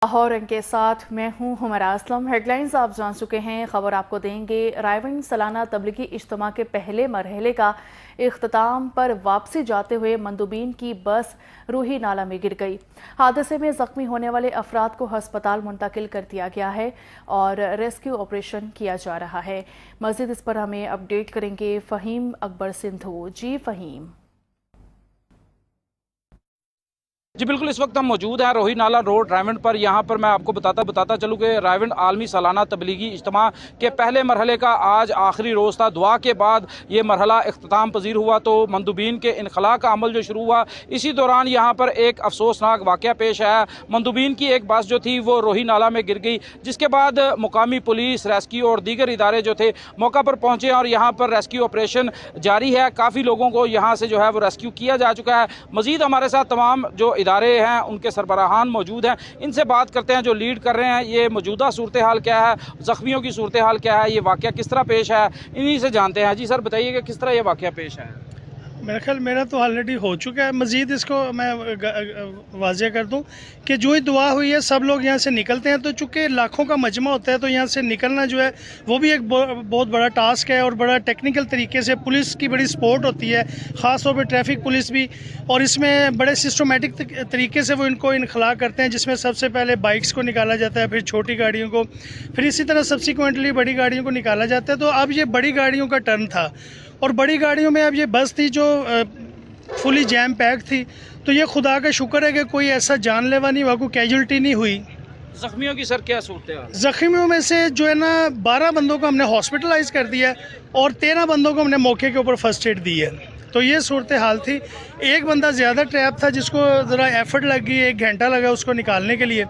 लाहौर के साथ मैं हूं हुमरा असलम। हेडलाइंस आप जान चुके हैं। खबर आपको देंगे। रायवन सालाना तबलीगी इज्तिमा के पहले मरहले का इख्तिताम पर वापसी जाते हुए मंदुबीन की बस रूही नाला में गिर गई। हादसे में जख्मी होने वाले अफराद को हस्पताल मुंतकिल कर दिया गया है और रेस्क्यू ऑपरेशन किया जा रहा है। मजीद इस पर हमें अपडेट करेंगे फहीम अकबर सिंधु। जी फहीम। जी बिल्कुल, इस वक्त हम मौजूद हैं रोही नाला रोड रायवन पर। यहाँ पर मैं आपको बताता चलूँ कि रायवन आलमी सालाना तबलीगी इज्तिमा के पहले मरहले का आज आखिरी रोज़ था। दुआ के बाद ये मरहला इख्तिताम पजीर हुआ तो मंदुबीन के इनखला का अमल जो शुरू हुआ, इसी दौरान यहाँ पर एक अफसोसनाक वाक़या पेश आया। मंदुबीन की एक बस जो थी वो रोही नाला में गिर गई, जिसके बाद मुकामी पुलिस, रेस्क्यू और दीगर इदारे जो थे मौका पर पहुँचे और यहाँ पर रेस्क्यू ऑपरेशन जारी है। काफ़ी लोगों को यहाँ से जो है वो रेस्क्यू किया जा चुका है। मज़ीद हमारे साथ तमाम जो इदारे हैं उनके सरबराहान मौजूद हैं, इनसे बात करते हैं जो लीड कर रहे हैं। ये मौजूदा सूरत हाल क्या है, ज़ख्मियों की सूरत हाल क्या है, ये वाक़या किस तरह पेश है, इन्हीं से जानते हैं। जी सर बताइए कि किस तरह ये वाक़या पेश है। मेरा ख्याल मेरा तो ऑलरेडी हो चुका है। मज़ीद इसको मैं वाज़ेह कर दूं कि जो ही दुआ हुई है सब लोग यहाँ से निकलते हैं, तो चूँकि लाखों का मजमा होता है तो यहाँ से निकलना जो है वो भी एक बहुत बड़ा टास्क है और बड़ा टेक्निकल तरीके से पुलिस की बड़ी सपोर्ट होती है, ख़ास तौर पर ट्रैफिक पुलिस भी, और इसमें बड़े सिस्टमेटिक तरीके से वो इनको इनखला करते हैं, जिसमें सबसे पहले बाइक्स को निकाला जाता है, फिर छोटी गाड़ियों को, फिर इसी तरह सब्सिक्वेंटली बड़ी गाड़ियों को निकाला जाता है। तो अब ये बड़ी गाड़ियों का टर्न था और बड़ी गाड़ियों में अब ये बस थी जो फुली जैम पैक थी। तो ये खुदा का शुक्र है कि कोई ऐसा जानलेवा नहीं हुआ, कोई कैजुअल्टी नहीं हुई। ज़ख्मियों की सर क्या सूरत है? ज़ख्मियों में से जो है ना 12 बंदों को हमने हॉस्पिटलाइज कर दिया और 13 बंदों को हमने मौके के ऊपर फर्स्ट एड दी है। तो ये सूरत हाल थी। एक बंदा ज़्यादा ट्रैप था जिसको ज़रा एफर्ट लगी, 1 घंटा लगा उसको निकालने के लिए।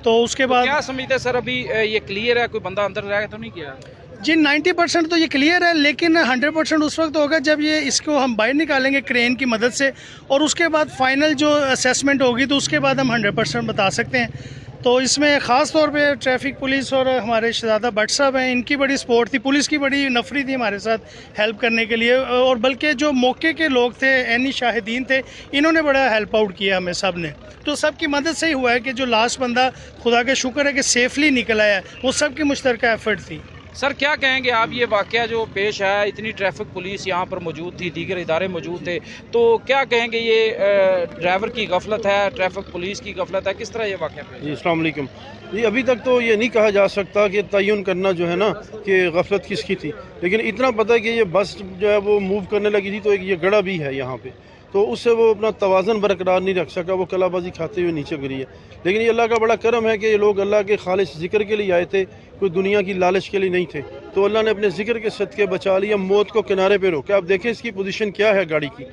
तो उसके बाद क्या समझते सर अभी ये क्लियर है, कोई बंदा अंदर रह तो नहीं किया? जी 90% तो ये क्लियर है, लेकिन 100% उस वक्त होगा जब ये इसको हम बाहर निकालेंगे क्रेन की मदद से, और उसके बाद फाइनल जो असेसमेंट होगी तो उसके बाद हम 100% बता सकते हैं। तो इसमें ख़ास तौर पे ट्रैफिक पुलिस और हमारे शहजादा भट्ट साहब हैं, इनकी बड़ी सपोर्ट थी, पुलिस की बड़ी नफरी थी हमारे साथ हेल्प करने के लिए, और बल्कि जो मौके के लोग थे, ऐनी शाहिदीन थे, इन्होंने बड़ा हेल्प आउट किया हमें सब ने। तो सब की मदद से ही हुआ है कि जो लास्ट बंदा खुदा का शुक्र है कि सेफली निकल आया, वो सब की मुश्तरका एफर्ट थी। सर क्या कहेंगे आप, ये वाक़या जो पेश है, इतनी ट्रैफिक पुलिस यहाँ पर मौजूद थी, दीगर इदारे मौजूद थे, तो क्या कहेंगे ये ड्राइवर की गफलत है, ट्रैफिक पुलिस की गफलत है, किस तरह ये वाक़या पेश है? जी अस्सलाम वालेकुम। जी अभी तक तो ये नहीं कहा जा सकता कि तयन करना जो है ना कि गफलत किसकी थी, लेकिन इतना पता है कि ये बस जो है वो मूव करने लगी थी तो एक ये गड़ा भी है यहाँ पे, तो उससे वो अपना तवाज़न बरकरार नहीं रख सका, वो कलाबाजी खाते हुए नीचे गिरी है। लेकिन ये अल्लाह का बड़ा करम है कि ये लोग अल्लाह के खालिस ज़िक्र के लिए आए थे, कोई दुनिया की लालच के लिए नहीं थे, तो अल्लाह ने अपने ज़िक्र के सदक़े बचा लिया, मौत को किनारे पे रोका। आप देखें इसकी पोजीशन क्या है गाड़ी की,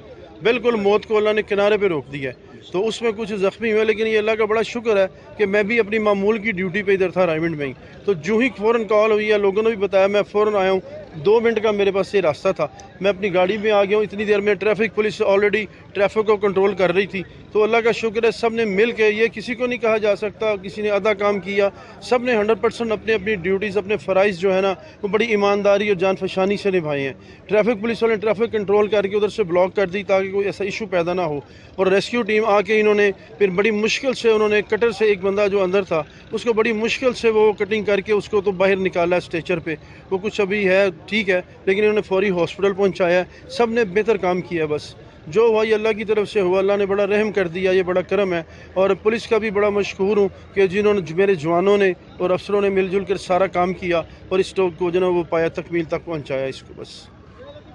बिल्कुल मौत को अल्लाह ने किनारे पे रोक दिया है। तो उसमें कुछ ज़ख्मी हुए, लेकिन ये अल्लाह का बड़ा शुक्र है कि मैं भी अपनी मामूल की ड्यूटी पे इधर था रायवन में ही, तो जो ही फ़ौरन कॉल हुई है, लोगों ने भी बताया, मैं फ़ौरन आया हूँ। 2 मिनट का मेरे पास ये रास्ता था, मैं अपनी गाड़ी में आ गया हूँ। इतनी देर में ट्रैफिक पुलिस ऑलरेडी ट्रैफिक को कंट्रोल कर रही थी। तो अल्लाह का शुक्र है सब ने मिल के, ये किसी को नहीं कहा जा सकता किसी ने आधा काम किया, सब ने 100% अपने अपनी ड्यूटीज़, अपने फ़राइज़ जो है ना वो बड़ी ईमानदारी और जानफशानी से निभाए हैं। ट्रैफिक पुलिस वाले ने ट्रैफिक कंट्रोल करके उधर से ब्लॉक कर दी ताकि कोई ऐसा इशू पैदा ना हो, और रेस्क्यू टीम आके इन्होंने फिर बड़ी मुश्किल से उन्होंने कटर से एक बंदा जो अंदर था उसको बड़ी मुश्किल से वो कटिंग करके उसको तो बाहर निकाला स्ट्रेचर पे। वो कुछ अभी है ठीक है, लेकिन इन्होंने फौरी हॉस्पिटल पहुंचाया। सब ने बेहतर काम किया, बस जो हुआ ये अल्लाह की तरफ से हुआ, अल्लाह ने बड़ा रहम कर दिया, ये बड़ा करम है। और पुलिस का भी बड़ा मशकूर हूँ कि जिन्होंने, मेरे जवानों ने और अफसरों ने मिलजुल कर सारा काम किया और इस स्टॉक को जो है वो पाया तकमील तक पहुँचाया इसको। बस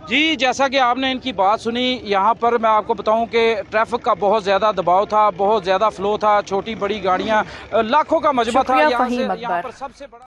जी जैसा कि आपने इनकी बात सुनी, यहाँ पर मैं आपको बताऊं कि ट्रैफिक का बहुत ज़्यादा दबाव था, बहुत ज़्यादा फ्लो था, छोटी बड़ी गाड़ियाँ, लाखों का मजमा था। यहाँ पर सबसे बड़ा